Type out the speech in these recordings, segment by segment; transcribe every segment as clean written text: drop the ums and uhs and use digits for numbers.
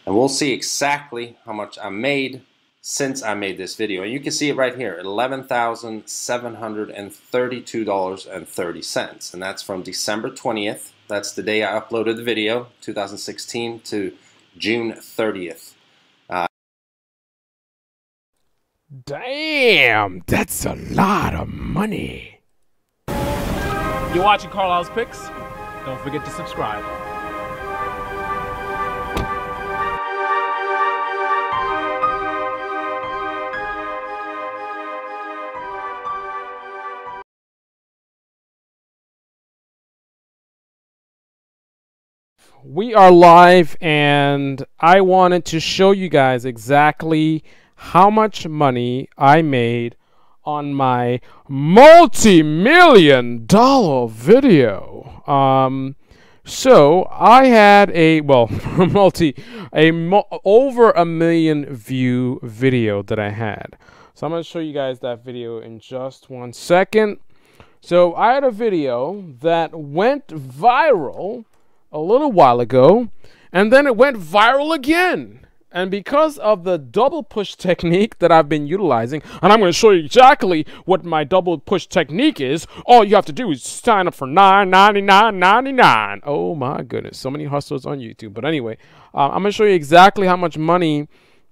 And we'll see exactly how much I made since I made this video. And you can see it right here, $11,732.30. And that's from December 20th. That's the day I uploaded the video, 2016, to June 30th. Damn, that's a lot of money. You're watching Carlisle's Picks. Don't forget to subscribe. We are live, and I wanted to show you guys exactly how much money I made on my multi-million-dollar video. So I had a over a million view video that I had. So I'm going to show you guys that video in just 1 second. So I had a video that went viral a little while ago, and then it went viral again. And because of the double push technique that I've been utilizing, and I'm going to show you exactly what my double push technique is, all you have to do is sign up for $9.99.99. Oh my goodness, so many hustlers on YouTube. But anyway, I'm going to show you exactly how much money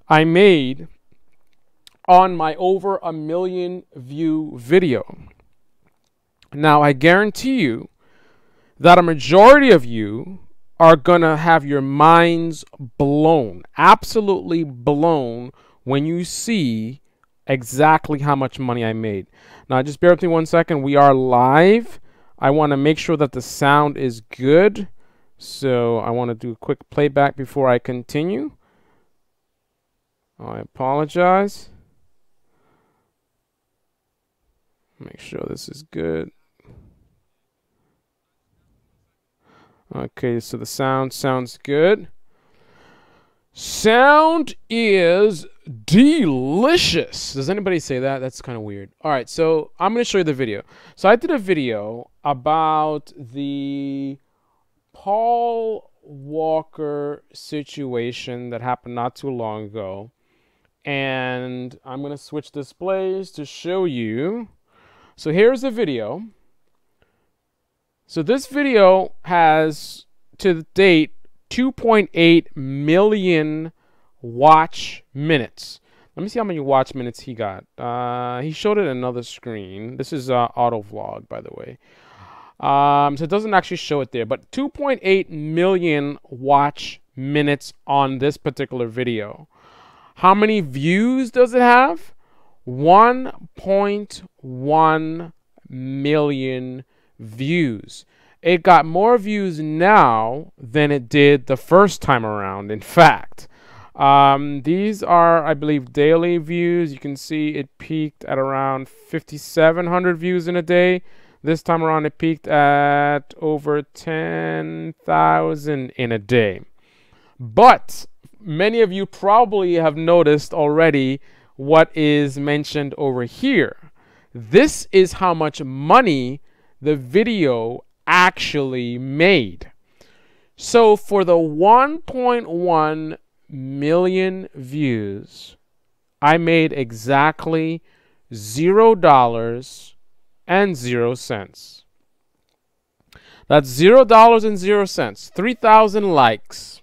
I made on my over a million view video. Now, I guarantee you that a majority of you are going to have your minds blown, absolutely blown, when you see exactly how much money I made. Now, just bear with me 1 second. We are live. I want to make sure that the sound is good. So I want to do a quick playback before I continue. I apologize. Make sure this is good. Okay, so the sound sounds good. Sound is delicious. Does anybody say that? That's kind of weird. All right, so I'm going to show you the video. So I did a video about the Paul Walker situation that happened not too long ago. And I'm going to switch displays to show you. So here's the video. So this video has, to date, 2.8 million watch minutes. Let me see how many watch minutes he got. He showed it in another screen. This is auto vlog, by the way. So it doesn't actually show it there, but 2.8 million watch minutes on this particular video. How many views does it have? 1.1 million views. It got more views now than it did the first time around. In fact, these are, I believe, daily views. You can see it peaked at around 5,700 views in a day. This time around it peaked at over 10,000 in a day. But many of you probably have noticed already what is mentioned over here. This is how much money the video actually made. So for the 1.1 million views, I made exactly $0.00. That's $0.00. 3,000 likes,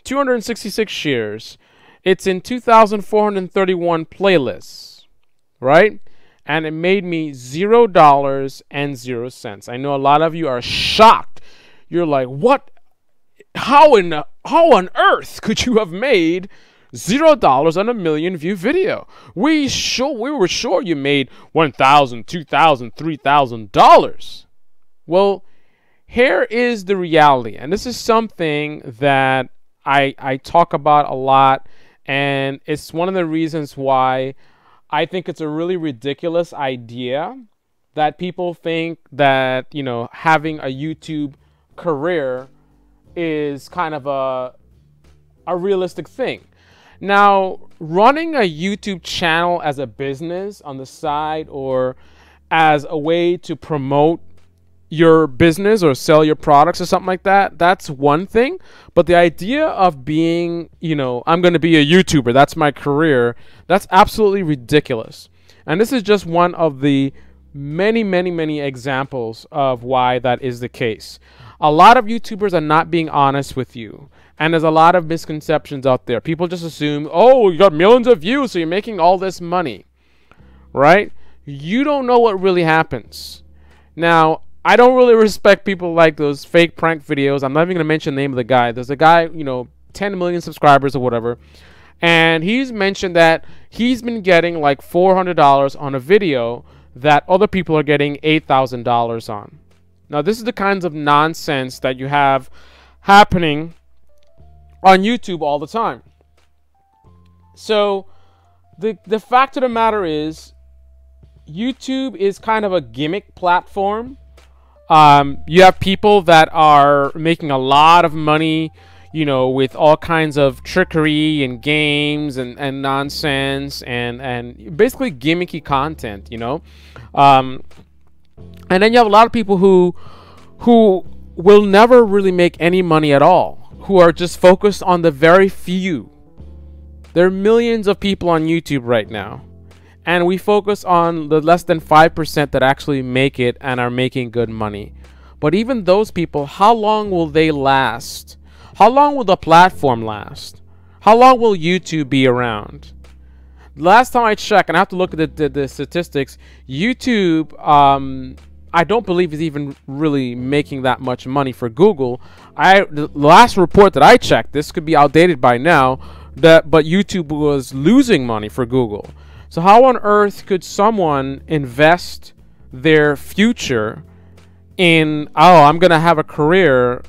266 shares. It's in 2,431 playlists, right? And it made me $0.00. I know a lot of you are shocked. You're like, what? How on earth could you have made $0 on a million view video? We were sure you made $1,000, $2,000, $3,000. Well, here is the reality, and this is something that I talk about a lot, and it's one of the reasons why I think it's a really ridiculous idea that people think that, you know, having a YouTube career is kind of a realistic thing. Now, running a YouTube channel as a business on the side or as a way to promote your business or sell your products or something like that, that's one thing. But the idea of being, I'm going to be a YouTuber, that's my career, that's absolutely ridiculous. And this is just one of the many, many, many examples of why that is the case. A lot of YouTubers are not being honest with you. And there's a lot of misconceptions out there. People just assume, oh, you got millions of views, so you're making all this money, right? You don't know what really happens. Now, I don't really respect people like those fake prank videos. I'm not even going to mention the name of the guy. There's a guy, 10 million subscribers or whatever. And he's mentioned that he's been getting like $400 on a video that other people are getting $8,000 on. Now, this is the kinds of nonsense that you have happening on YouTube all the time. So, the fact of the matter is, YouTube is kind of a gimmick platform. You have people that are making a lot of money, with all kinds of trickery and games and nonsense and basically gimmicky content, and then you have a lot of people who will never really make any money at all, who are just focused on the very few. There are millions of people on YouTube right now, and we focus on the less than 5% that actually make it and are making good money. But even those people, how long will they last? How long will the platform last? How long will YouTube be around? Last time I checked, and I have to look at the statistics, YouTube, I don't believe is even really making that much money for Google. The last report that I checked, this could be outdated by now, but YouTube was losing money for Google. So how on earth could someone invest their future in, I'm going to have a career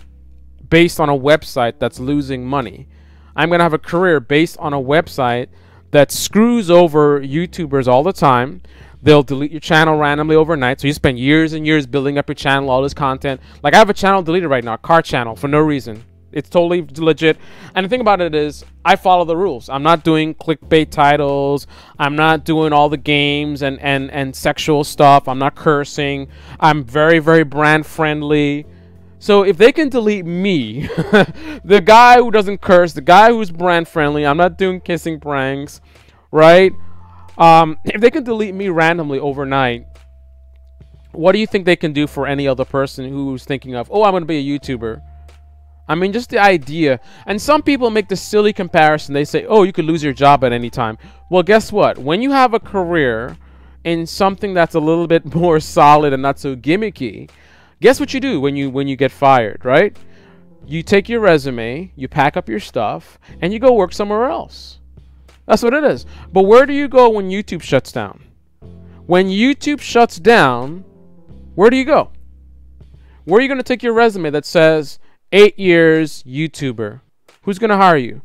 based on a website that's losing money? I'm going to have a career based on a website that screws over YouTubers all the time. They'll delete your channel randomly overnight. So you spend years and years building up your channel, all this content. Like I have a channel deleted right now, a car channel, for no reason. It's totally legit. And the thing about it is, I follow the rules. I'm not doing clickbait titles. I'm not doing all the games and sexual stuff. I'm not cursing. I'm very, very brand friendly. So if they can delete me, the guy who doesn't curse, the guy who's brand friendly, I'm not doing kissing pranks, right? If they can delete me randomly overnight, what do you think they can do for any other person who's thinking of, I'm going to be a YouTuber? I mean, just the idea. And some people make the silly comparison. They say, you could lose your job at any time. Well, guess what? When you have a career in something that's a little bit more solid and not so gimmicky, guess what you do when you get fired, right? You take your resume, you pack up your stuff, and you go work somewhere else. That's what it is. But where do you go when YouTube shuts down? When YouTube shuts down, where do you go? Where are you going to take your resume that says 8 years YouTuber? Who's going to hire you?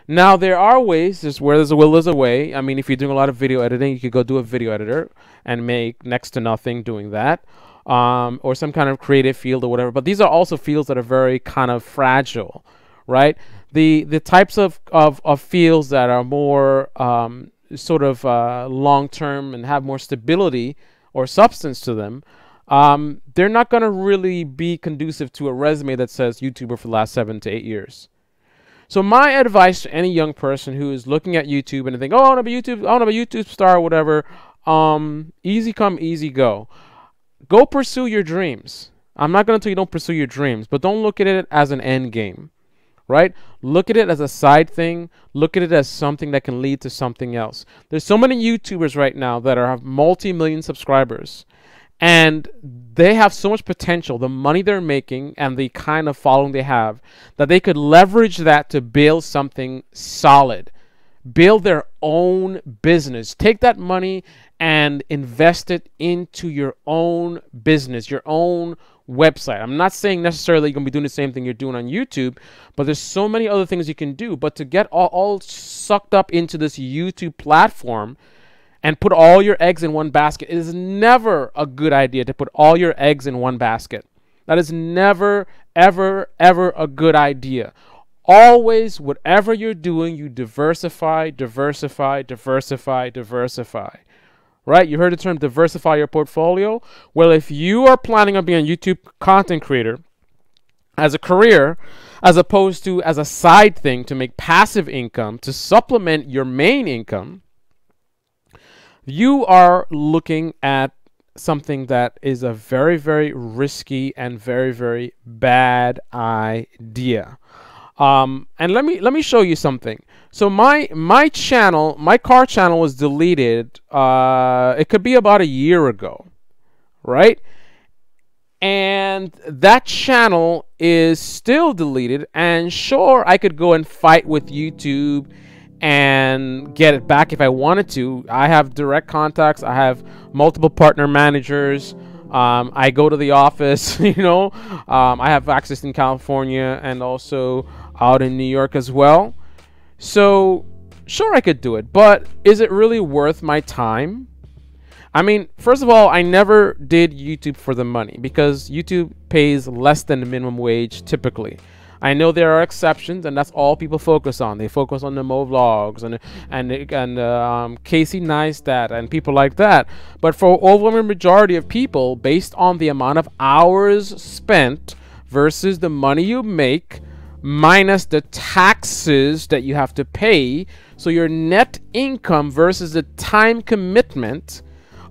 Now, there are ways. Where there's a will, there's a way. I mean, if you're doing a lot of video editing, you could go do a video editor and make next to nothing doing that. Or some kind of creative field or whatever. But these are also fields that are very kind of fragile, right? The types of fields that are more sort of long-term and have more stability or substance to them, they're not going to really be conducive to a resume that says YouTuber for the last 7 to 8 years. So my advice to any young person who is looking at YouTube and they think, I want to be a YouTube star or whatever, easy come, easy go. Go pursue your dreams. I'm not going to tell you don't pursue your dreams, but don't look at it as an end game, right? Look at it as a side thing. Look at it as something that can lead to something else. There's so many YouTubers right now that have multi-million subscribers, and they have so much potential, the money they're making and the kind of following they have, that they could leverage that to build something solid, build their own business. Take that money and invest it into your own business, your own website. I'm not saying necessarily you're going to be doing the same thing you're doing on YouTube, but there's so many other things you can do. But to get all sucked up into this YouTube platform and put all your eggs in one basket, it is never a good idea to put all your eggs in one basket. That is never, ever, ever a good idea. Always, whatever you're doing, you diversify, diversify, diversify, diversify. right? You heard the term diversify your portfolio. Well, if you are planning on being a YouTube content creator as a career, as opposed to as a side thing to make passive income to supplement your main income, you are looking at something that is a very, very risky and very, very bad idea. And let me show you something. So my channel, my car channel was deleted. It could be about a year ago, right? And that channel is still deleted. And sure, I could go and fight with YouTube and get it back if I wanted to. I have direct contacts. I have multiple partner managers. I go to the office, you know. I have access in California and also out in New York as well. So sure, I could do it, but is it really worth my time? I mean, first of all, I never did YouTube for the money because YouTube pays less than the minimum wage typically. I know there are exceptions, and that's all people focus on. They focus on the Mo Vlogs and Casey Neistat and people like that. But for overwhelming majority of people, based on the amount of hours spent versus the money you make, minus the taxes that you have to pay, so your net income versus the time commitment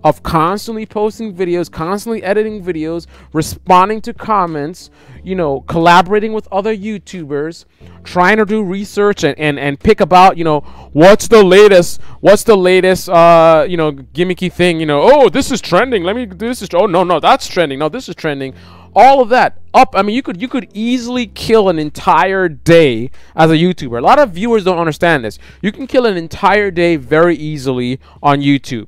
of constantly posting videos, constantly editing videos, responding to comments, you know, collaborating with other YouTubers, trying to do research and pick about, you know, what's the latest, you know, gimmicky thing, you know, oh, this is trending, let me do this, oh, no, that's trending, no, this is trending. All of that up. I mean, you could easily kill an entire day as a YouTuber. A lot of viewers don't understand this. You can kill an entire day very easily on YouTube.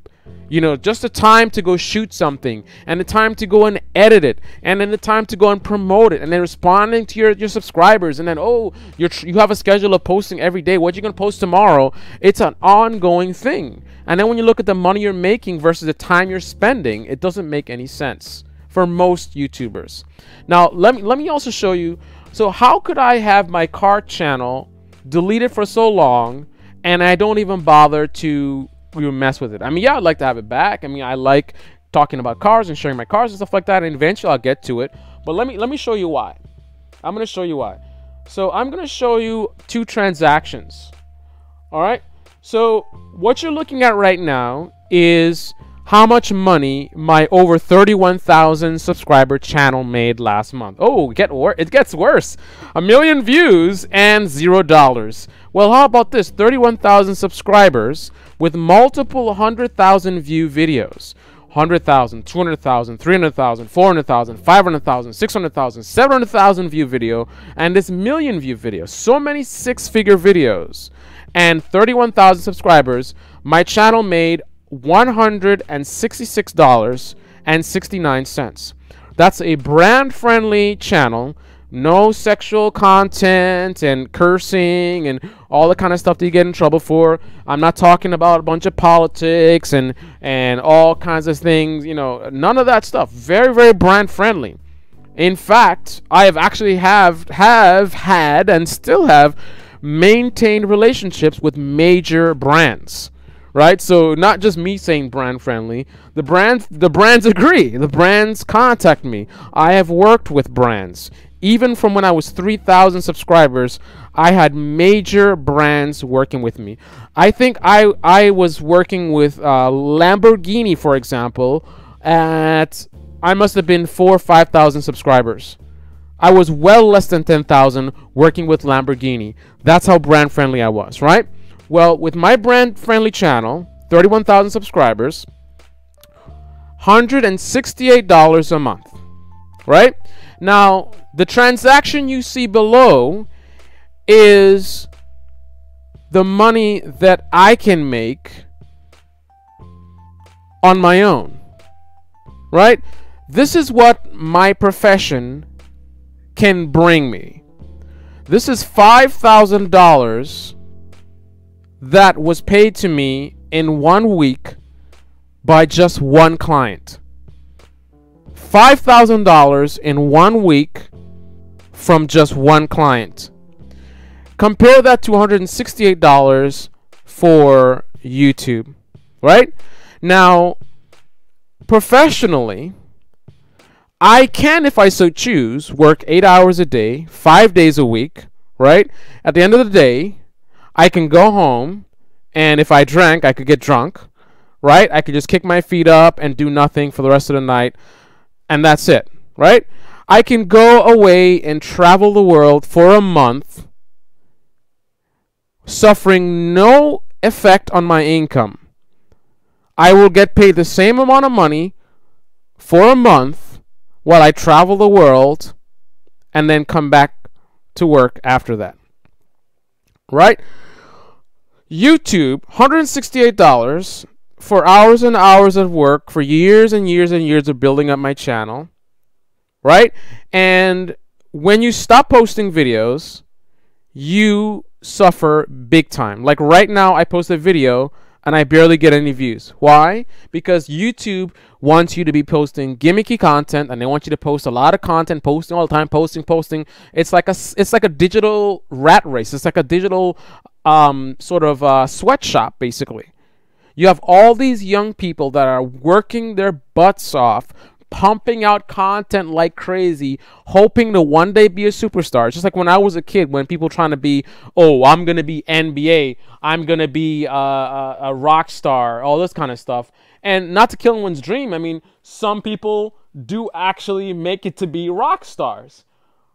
You know, just the time to go shoot something, and the time to go and edit it, and then the time to go and promote it, and then responding to your subscribers, and then, oh, you have a schedule of posting every day. What you going to post tomorrow? It's an ongoing thing. And then when you look at the money you're making versus the time you're spending, it doesn't make any sense for most YouTubers. Now, let me also show you. So how could I have my car channel deleted for so long, and I don't even bother to mess with it? I mean, yeah, I'd like to have it back. I mean, I like talking about cars and sharing my cars and stuff like that, and eventually I'll get to it. But let me show you why. I'm going to show you why. So I'm going to show you two transactions. All right? So what you're looking at right now is how much money my over 31,000 subscriber channel made last month. Oh, it gets worse. 1 million views and $0. Well, how about this? 31,000 subscribers with multiple 100,000 view videos. 100,000, 200,000, 300,000, 400,000, 500,000, 600,000, 700,000 view video, and this million view video. So many six-figure videos. And 31,000 subscribers. My channel made $166.69. That's a brand-friendly channel. No sexual content and cursing and all the kind of stuff that you get in trouble for. I'm not talking about a bunch of politics and all kinds of things, you know, none of that stuff. Very, very brand friendly. In fact, I have actually have had and still have maintained relationships with major brands. Right? So not just me saying brand friendly. The brands agree. The brands contact me. I have worked with brands. Even from when I was 3,000 subscribers, I had major brands working with me. I think I was working with Lamborghini, for example, at I must have been 4,000 or 5,000 subscribers. I was well less than 10,000 working with Lamborghini. That's how brand friendly I was, right? Well, with my brand friendly channel, 31,000 subscribers, $168 a month, right? Now, the transaction you see below is the money that I can make on my own, right? This is what my profession can bring me. This is $5,000 that was paid to me in 1 week by just one client. $5,000 in 1 week from just one client. Compare that to $168 for YouTube, right? Now, professionally, I can, if I so choose, work 8 hours a day, 5 days a week, right? At the end of the day, I can go home, and if I drank, I could get drunk, right? I could just kick my feet up and do nothing for the rest of the night, and that's it, right? I can go away and travel the world for a month, suffering no effect on my income. I will get paid the same amount of money for a month while I travel the world and then come back to work after that. Right? YouTube, $168 for hours and hours of work for years and years and years of building up my channel. Right? And when you stop posting videos, you suffer big time. Like right now, I post a video and I barely get any views. Why? Because YouTube wants you to be posting gimmicky content, and they want you to post a lot of content, posting all the time, posting. It's like a digital rat race. It's like a digital sort of sweatshop, basically. You have all these young people that are working their butts off, pumping out content like crazy, hoping to one day be a superstar. It's just like when I was a kid, when people trying to be, oh, I'm going to be NBA, I'm going to be a rock star, all this kind of stuff. And not to kill anyone's dream, I mean, some people do actually make it to be rock stars,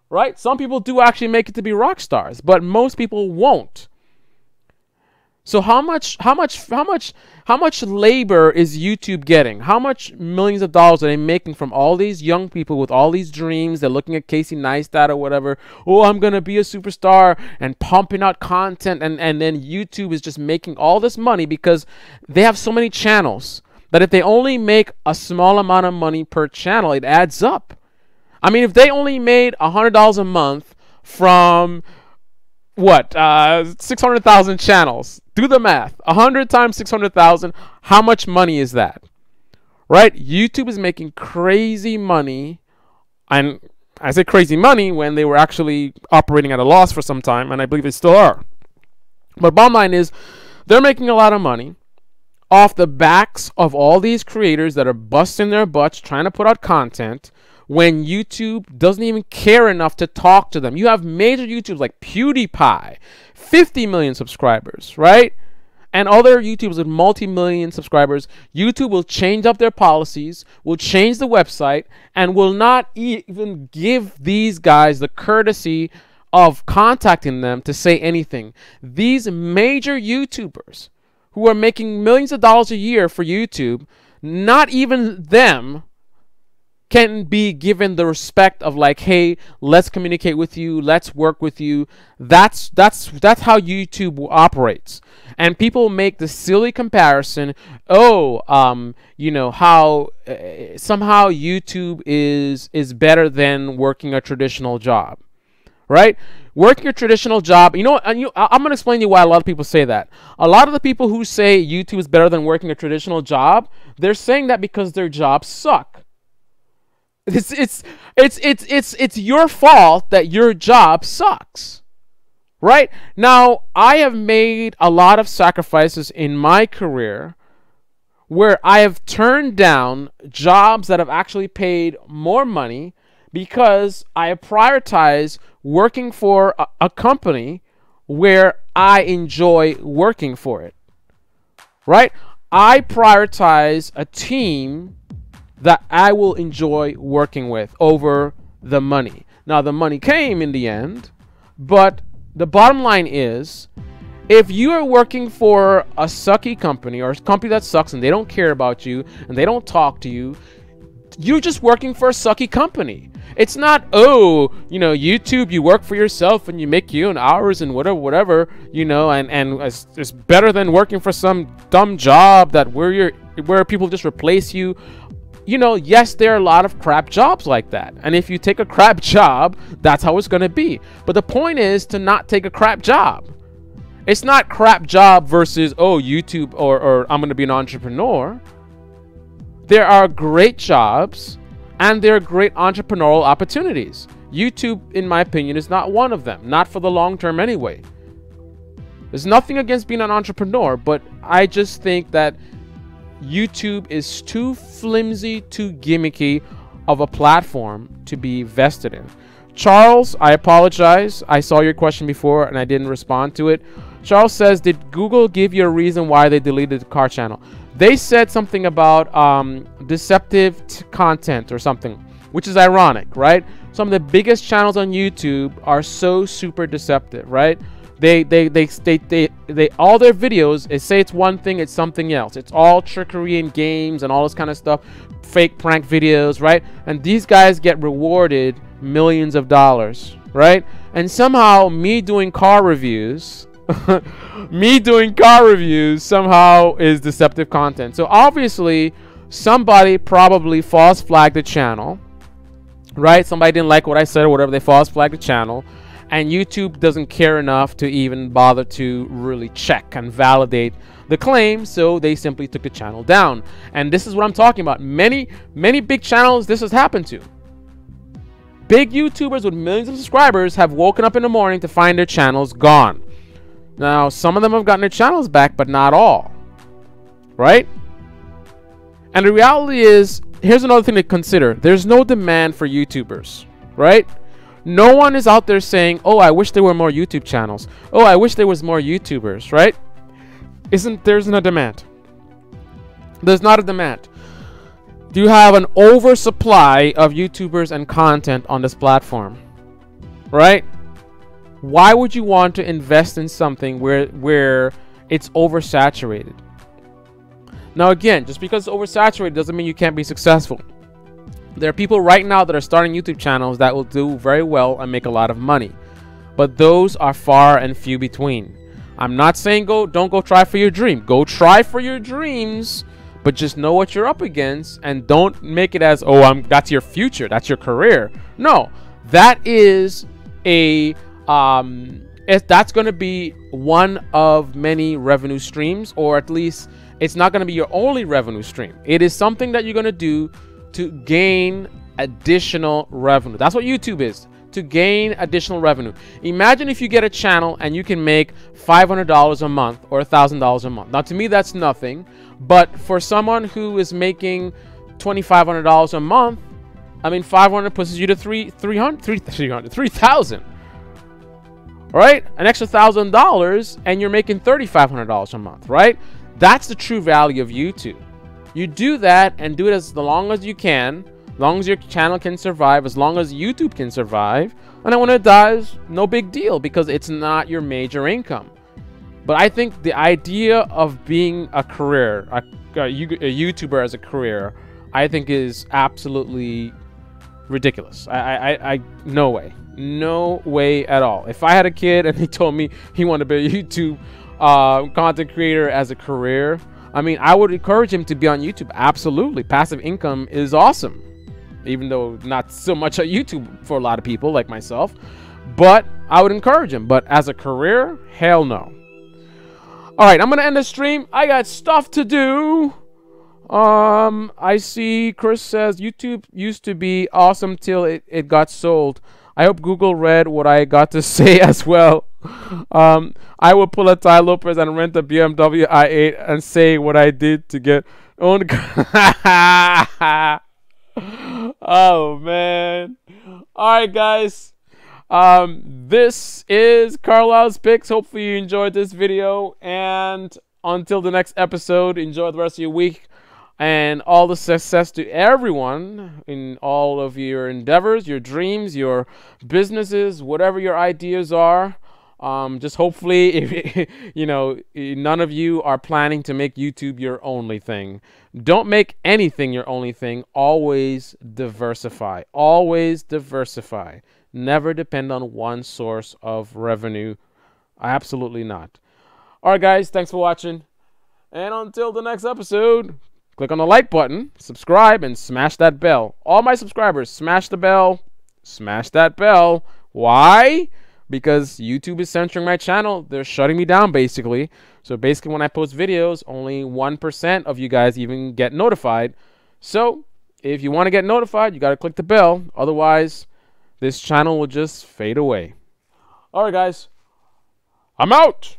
right? Some people do actually make it to be rock stars, but most people won't. So how much labor is YouTube getting? How much millions of dollars are they making from all these young people with all these dreams? They're looking at Casey Neistat or whatever. Oh, I'm going to be a superstar, and pumping out content. And then YouTube is just making all this money because they have so many channels that if they only make a small amount of money per channel, it adds up. I mean, if they only made $100 a month from what, 600,000 channels. Do the math. 100 times 600,000. How much money is that? Right? YouTube is making crazy money. And I say crazy money when they were actually operating at a loss for some time, and I believe they still are. But bottom line is, they're making a lot of money off the backs of all these creators that are busting their butts trying to put out content, when YouTube doesn't even care enough to talk to them. You have major YouTubers like PewDiePie, 50 million subscribers, right? And other YouTubers with multi-million subscribers. YouTube will change up their policies, will change the website, and will not even give these guys the courtesy of contacting them to say anything. These major YouTubers who are making millions of dollars a year for YouTube, not even them can be given the respect of like, hey, let's communicate with you, let's work with you. That's how YouTube operates. And people make the silly comparison, you know, how somehow YouTube is better than working a traditional job, right? Working a traditional job, you know, I'm going to explain to you why a lot of people say that. A lot of the people who say YouTube is better than working a traditional job, they're saying that because their jobs suck. It's your fault that your job sucks, right? Now, I have made a lot of sacrifices in my career where I have turned down jobs that have actually paid more money because I have prioritized working for a company where I enjoy working for it, right? I prioritize a team that I will enjoy working with over the money. Now, the money came in the end, but the bottom line is, if you are working for a sucky company or a company that sucks and they don't care about you and they don't talk to you, you're just working for a sucky company. It's not, oh, you know, YouTube, you work for yourself and you make your own hours and whatever, you know, and it's better than working for some dumb job that where people just replace you. You know, yes, there are a lot of crap jobs like that. And if you take a crap job, that's how it's going to be. But the point is to not take a crap job. It's not crap job versus, oh, YouTube or I'm going to be an entrepreneur. There are great jobs and there are great entrepreneurial opportunities. YouTube, in my opinion, is not one of them. Not for the long term anyway. There's nothing against being an entrepreneur, but I just think that YouTube is too flimsy, too gimmicky of a platform to be vested in. Charles, I apologize. I saw your question before and I didn't respond to it. Charles says, did Google give you a reason why they deleted the car channel? They said something about deceptive content or something, which is ironic, right? Some of the biggest channels on YouTube are so super deceptive, right? They all their videos say it's one thing, it's something else. It's all trickery in games and all this kind of stuff, fake prank videos, right? And these guys get rewarded millions of dollars, right? And somehow me doing car reviews somehow is deceptive content. So obviously somebody probably false flagged the channel, right? Somebody didn't like what I said or whatever, they false flagged the channel, and YouTube doesn't care enough to even bother to really check and validate the claim, so they simply took the channel down. And this is what I'm talking about. Many big channels this has happened to. Big YouTubers with millions of subscribers have woken up in the morning to find their channels gone. Now, some of them have gotten their channels back, but not all, right? And the reality is, here's another thing to consider. There's no demand for YouTubers, right? No one is out there saying, oh, I wish there were more YouTube channels. Oh, I wish there was more YouTubers, right? There isn't a demand. There's not a demand. Do you have an oversupply of YouTubers and content on this platform, right? Why would you want to invest in something where it's oversaturated? Now, again, just because it's oversaturated doesn't mean you can't be successful. There are people right now that are starting YouTube channels that will do very well and make a lot of money, but those are far and few between. I'm not saying don't go try for your dream. Go try for your dreams, but just know what you're up against and don't make it as, oh, that's your future, that's your career. No, that is that's going to be one of many revenue streams, or at least it's not going to be your only revenue stream. It is something that you're going to do to gain additional revenue. That's what YouTube is, to gain additional revenue. Imagine if you get a channel and you can make $500 a month or $1,000 a month. Now, to me, that's nothing. But for someone who is making $2,500 a month, I mean, 500 pushes you to 3,000. All right, an extra $1,000, and you're making $3,500 a month, right? That's the true value of YouTube. You do that and do it as long as you can, as long as your channel can survive, as long as YouTube can survive. And then when it dies, no big deal, because it's not your major income. But I think the idea of being a career, a YouTuber as a career, I think is absolutely ridiculous. No way. No way at all. If I had a kid and he told me he wanted to be a YouTube content creator as a career, I mean, I would encourage him to be on YouTube. Absolutely. Passive income is awesome. Even though not so much on YouTube for a lot of people like myself. But I would encourage him. But as a career, hell no. Alright, I'm going to end the stream. I got stuff to do. I see Chris says YouTube used to be awesome till it got sold. I hope Google read what I got to say as well. I will pull a Ty Lopez and rent a BMW i8 and say what I did to get owned. Oh, man. All right, guys. This is Carlisle's Picks. Hopefully you enjoyed this video. And until the next episode, enjoy the rest of your week. And all the success to everyone in all of your endeavors, your dreams, your businesses, whatever your ideas are. Just hopefully, if, none of you are planning to make YouTube your only thing. Don't make anything your only thing. Always diversify. Always diversify. Never depend on one source of revenue. Absolutely not. All right, guys. Thanks for watching. And until the next episode, click on the like button, subscribe, and smash that bell. All my subscribers, smash the bell. Smash that bell. Why? Because YouTube is censoring my channel. They're shutting me down, basically. So basically, when I post videos, only 1% of you guys even get notified. So if you want to get notified, you got to click the bell. Otherwise, this channel will just fade away. All right, guys. I'm out.